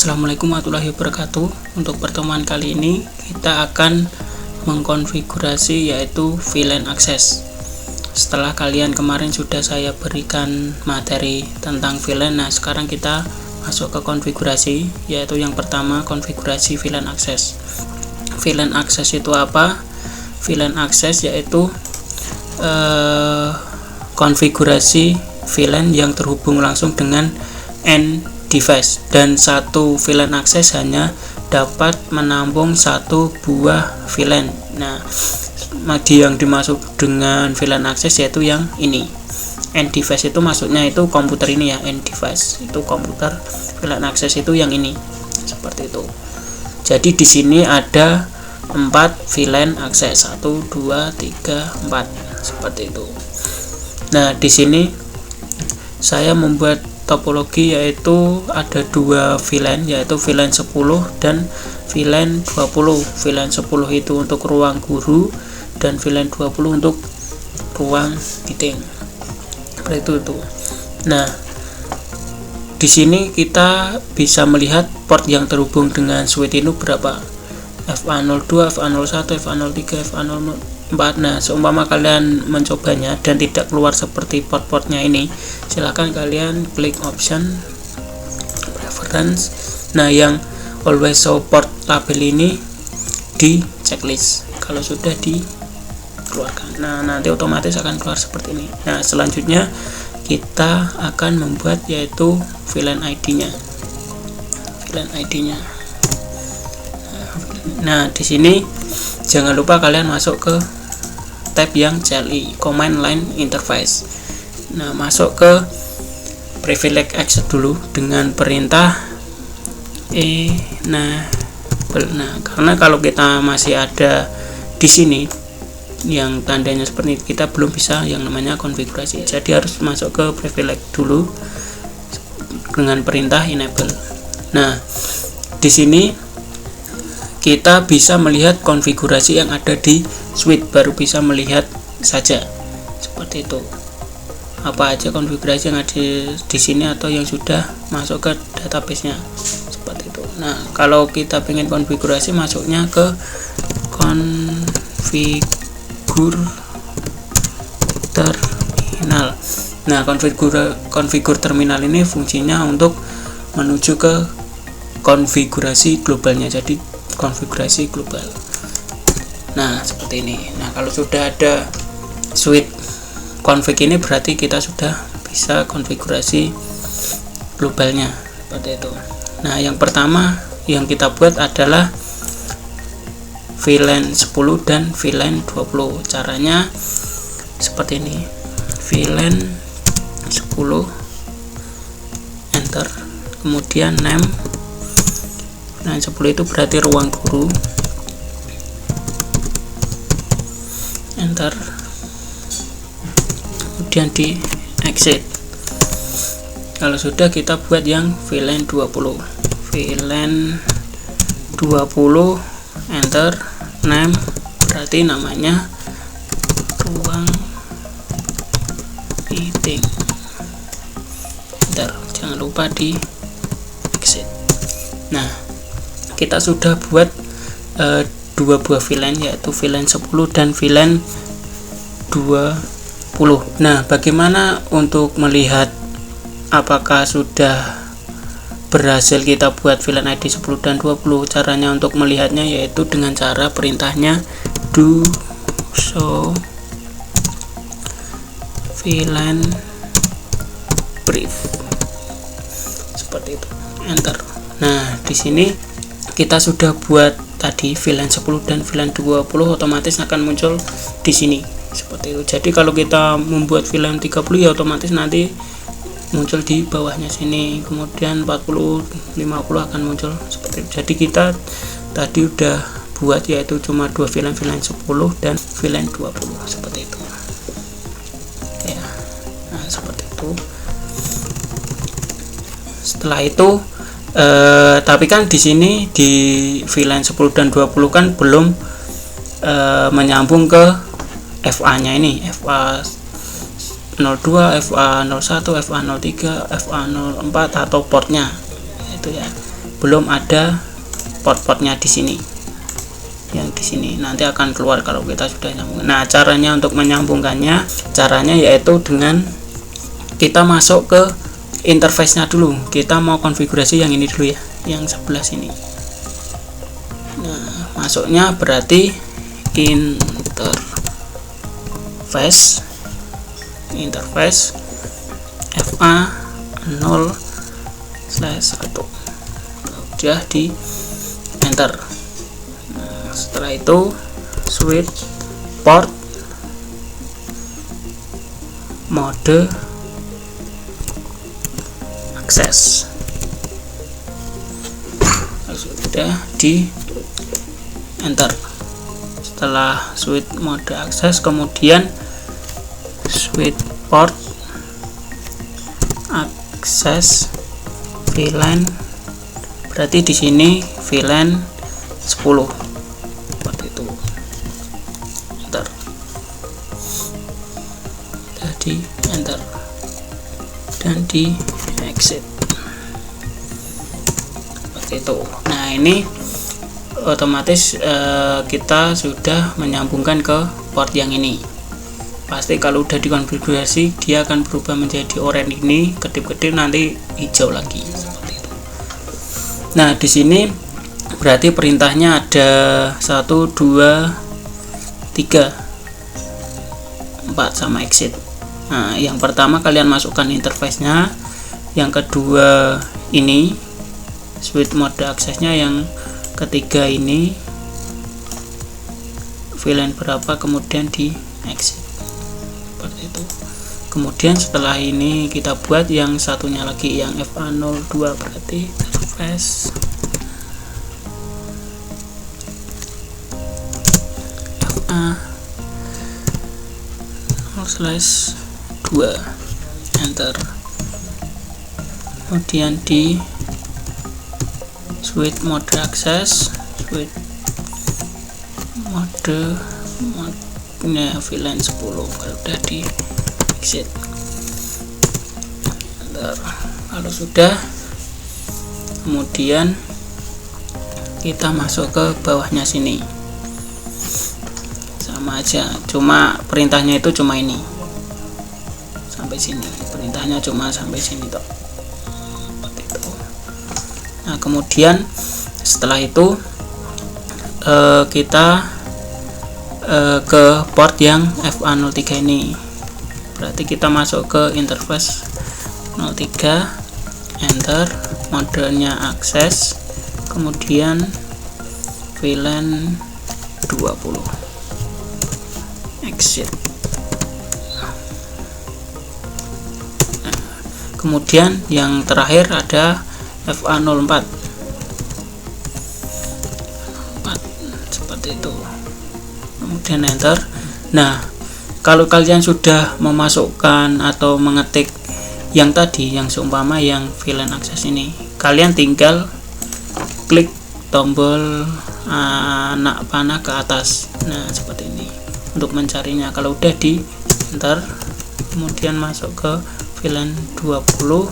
Assalamualaikum warahmatullahi wabarakatuh. Untuk pertemuan kali ini kita akan mengkonfigurasi yaitu VLAN access. Setelah kalian kemarin sudah saya berikan materi tentang VLAN, nah sekarang kita masuk ke konfigurasi, yaitu yang pertama konfigurasi VLAN access. VLAN access itu apa? VLAN access yaitu konfigurasi VLAN yang terhubung langsung dengan end device, dan satu VLAN access hanya dapat menampung satu buah VLAN. Nah, yang dimaksud dengan VLAN access yaitu yang ini. End device itu maksudnya itu komputer ini ya, end device itu komputer, VLAN access itu yang ini. Seperti itu. Jadi di sini ada 4 VLAN access, 1 2 3 4 seperti itu. Nah, di sini saya membuat topologi yaitu ada 2 VLAN, yaitu VLAN 10 dan VLAN 20. VLAN 10 itu untuk ruang guru dan VLAN 20 untuk ruang meeting. Seperti itu. Nah, di sini kita bisa melihat port yang terhubung dengan switch itu berapa. FA02, FA01, FA03, FA04. Nah, seumpama kalian mencobanya dan tidak keluar seperti port-portnya ini, silahkan kalian klik option preference. Nah, yang always show port label ini di checklist kalau sudah dikeluarkan. Nah, nanti otomatis akan keluar seperti ini. Nah, selanjutnya kita akan membuat yaitu VLAN ID-nya. VLAN ID-nya. Nah, di sini jangan lupa kalian masuk ke tab yang CLI, Command Line Interface. Nah, masuk ke privilege access dulu dengan perintah enable. Nah, karena kalau kita masih ada di sini yang tandanya seperti ini, kita belum bisa yang namanya konfigurasi. Jadi harus masuk ke privilege dulu dengan perintah enable. Nah, di sini kita bisa melihat konfigurasi yang ada di switch, baru bisa melihat saja seperti itu. Apa aja konfigurasi yang ada di sini atau yang sudah masuk ke database-nya seperti itu. Nah, kalau kita pengen konfigurasi, masuknya ke konfigur terminal. Nah, konfigur terminal ini fungsinya untuk menuju ke konfigurasi globalnya. Jadi konfigurasi global. Nah, seperti ini. Nah, kalau sudah ada switch config ini berarti kita sudah bisa konfigurasi globalnya seperti itu. Nah, yang pertama yang kita buat adalah VLAN 10 dan VLAN 20. Caranya seperti ini. VLAN 10 enter, kemudian name. Nah, 10 itu berarti ruang guru, enter, kemudian di exit. Kalau sudah, kita buat yang VLAN 20. VLAN 20 enter, name berarti namanya ruang meeting, enter, jangan lupa di exit. Nah, kita sudah buat 2 buah VLAN, yaitu VLAN 10 dan VLAN 20. Nah, bagaimana untuk melihat apakah sudah berhasil kita buat VLAN ID 10 dan 20? Caranya untuk melihatnya yaitu dengan cara perintahnya do show VLAN brief. Seperti itu. Enter. Nah, di sini kita sudah buat tadi VLAN 10 dan VLAN 20, otomatis akan muncul di sini seperti itu. Jadi kalau kita membuat VLAN 30 ya otomatis nanti muncul di bawahnya sini, kemudian 40 50 akan muncul seperti itu. Jadi kita tadi udah buat yaitu cuma 2 VLAN 10 dan VLAN 20 seperti itu ya. Nah, seperti itu. Setelah itu tapi kan di sini di VLAN 10 dan 20 kan belum menyambung ke FA-nya ini, FA02, FA01, FA03, FA04 atau portnya itu ya. belum ada port-portnya di sini. Yang di sini nanti akan keluar kalau kita sudah nyambung. Nah, caranya untuk menyambungkannya, caranya yaitu dengan kita masuk ke interface-nya dulu. Kita mau konfigurasi yang ini dulu ya, yang sebelah sini. Nah, masuknya berarti interface FA 0/1. Udah di enter. Nah, setelah itu switch port mode akses. Sudah di enter. Setelah switch mode akses, kemudian switch port akses VLAN, berarti di sini VLAN 10 seperti itu. Enter. Jadi enter dan di exit seperti itu. Nah, ini otomatis kita sudah menyambungkan ke port yang ini. Pasti kalau udah dikonfigurasi dia akan berubah menjadi oranye ini, kedip-kedip nanti hijau lagi seperti itu. Nah, di sini berarti perintahnya ada 1 2 3 4 sama exit. Nah, yang pertama kalian masukkan interface-nya, yang kedua ini switch mode aksesnya, yang ketiga ini VLAN berapa, kemudian di exit seperti itu. Kemudian setelah ini kita buat yang satunya lagi, yang FA02, berarti interface FA 0/2, enter. Kemudian di switch mode akses, switch mode VLAN 10, kalau udah di exit. Kalau sudah, kemudian kita masuk ke bawahnya sini, sama aja, cuma perintahnya itu cuma ini sampai sini, perintahnya cuma sampai sini toh. Seperti itu. Nah, kemudian setelah itu kita ke port yang FA03 ini, berarti kita masuk ke interface 03, enter, modenya akses, kemudian VLAN 20, exit. Nah, kemudian yang terakhir ada FA04 seperti itu, kemudian enter. Nah, kalau kalian sudah memasukkan atau mengetik yang tadi, yang seumpama yang VLAN akses ini, kalian tinggal klik tombol anak panah ke atas. Nah, seperti ini untuk mencarinya. Kalau udah di enter, kemudian masuk ke VLAN 20,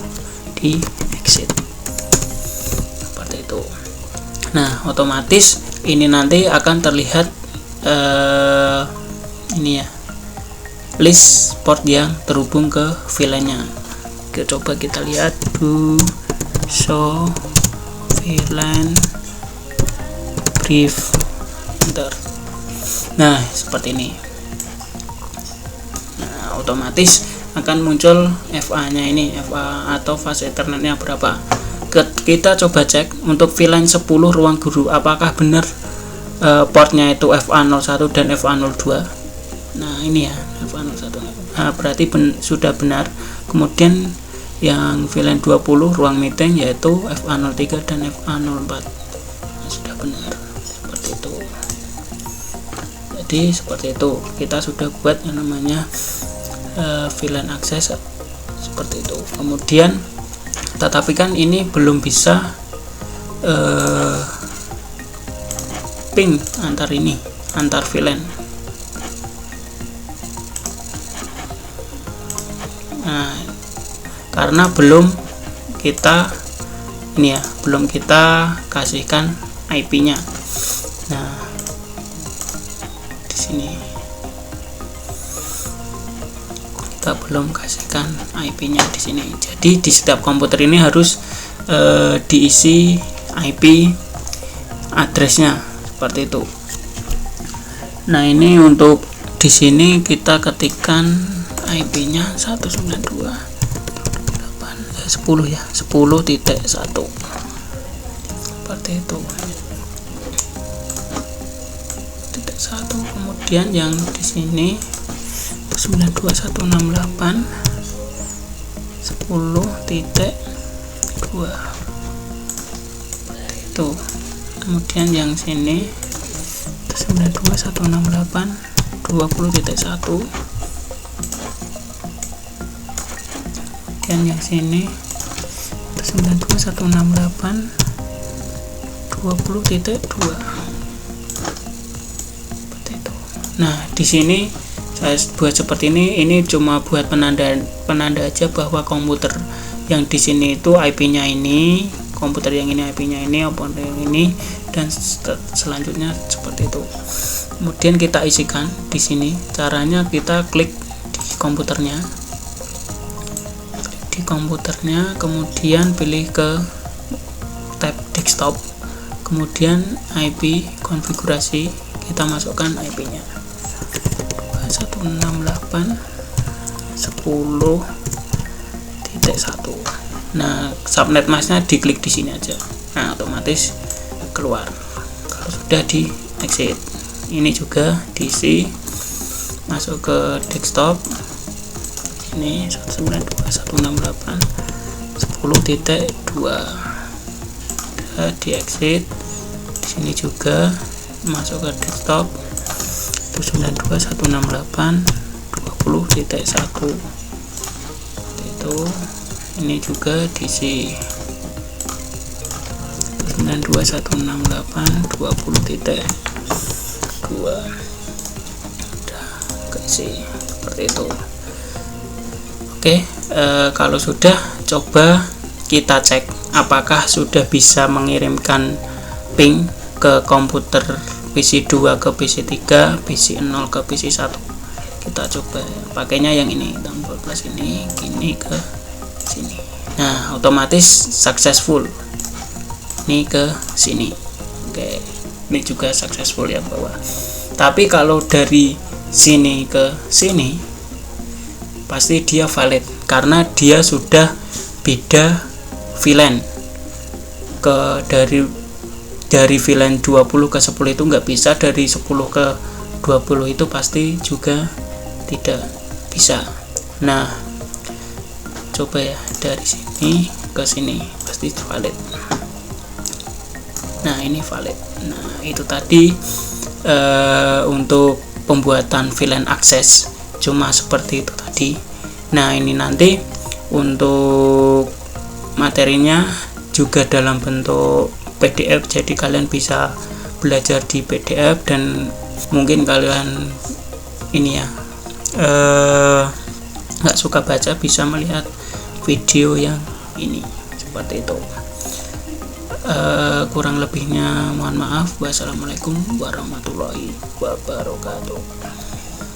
di exit seperti itu. Nah, otomatis ini nanti akan terlihat ini ya, list port yang terhubung ke VLAN-nya. Oke, coba kita lihat, show VLAN brief, enter. Nah, seperti ini. Nah, otomatis akan muncul FA-nya ini, FA atau fase Ethernetnya berapa. Kita coba cek untuk VLAN 10 ruang guru, apakah benar portnya itu FA01 dan FA02. Nah, ini ya, FA01. Nah, berarti sudah benar. Kemudian yang VLAN 20 ruang meeting yaitu FA03 dan FA04. Nah, sudah benar. Seperti itu. Jadi seperti itu, kita sudah buat yang namanya VLAN akses seperti itu. Kemudian tetapi kan ini belum bisa ping antar VLAN. Nah, karena belum kita ini ya, belum kita kasihkan IP-nya. Nah, di sini kita belum kasihkan IP-nya di sini. Jadi di setiap komputer ini harus diisi IP addressnya seperti itu. Nah, ini untuk di sini kita ketikkan IP-nya 192.10 ya, 10.1 seperti itu. 1. Kemudian yang di sini 92168.10.2 itu. Kemudian yang sini 92168.20.1. dan yang sini 92168.20.2. seperti itu. Nah, di sini saya buat seperti ini cuma buat penanda aja bahwa komputer yang di sini itu IP-nya ini, komputer yang ini IP-nya ini, komputer yang ini, dan selanjutnya seperti itu. Kemudian kita isikan di sini. Caranya kita klik di komputernya, kemudian pilih ke tab desktop, kemudian IP konfigurasi, kita masukkan IP-nya 216.10.1. Nah, subnet masknya diklik di sini aja. Nah, otomatis keluar. Kalau sudah di exit, ini juga diisi, masuk ke desktop. Ini 192.168.10.2. Udah di exit. Di sini juga masuk ke desktop 192.168.20.1. Itu ini juga diisi 192.168.20.2. udah keisi seperti itu. Oke, kalau sudah, coba kita cek apakah sudah bisa mengirimkan ping ke komputer PC 2 ke PC 3, PC 0 ke PC 1. Kita coba pakainya yang ini, tombol plus ini, gini ke sini. Nah, otomatis successful. Ini ke sini. Oke, ini juga successful ya bawah. Tapi kalau dari sini ke sini, pasti dia valid karena dia sudah beda VLAN. Dari VLAN 20 ke 10 itu nggak bisa, dari 10 ke 20 itu pasti juga tidak bisa. Nah, coba ya dari sini ke sini pasti valid. Nah, ini valid. Nah, itu tadi untuk pembuatan VLAN akses cuma seperti itu tadi. Nah, ini nanti untuk materinya juga dalam bentuk PDF, jadi kalian bisa belajar di PDF, dan mungkin kalian ini ya nggak suka baca, bisa melihat video yang ini seperti itu. Kurang lebihnya mohon maaf. Wassalamualaikum warahmatullahi wabarakatuh.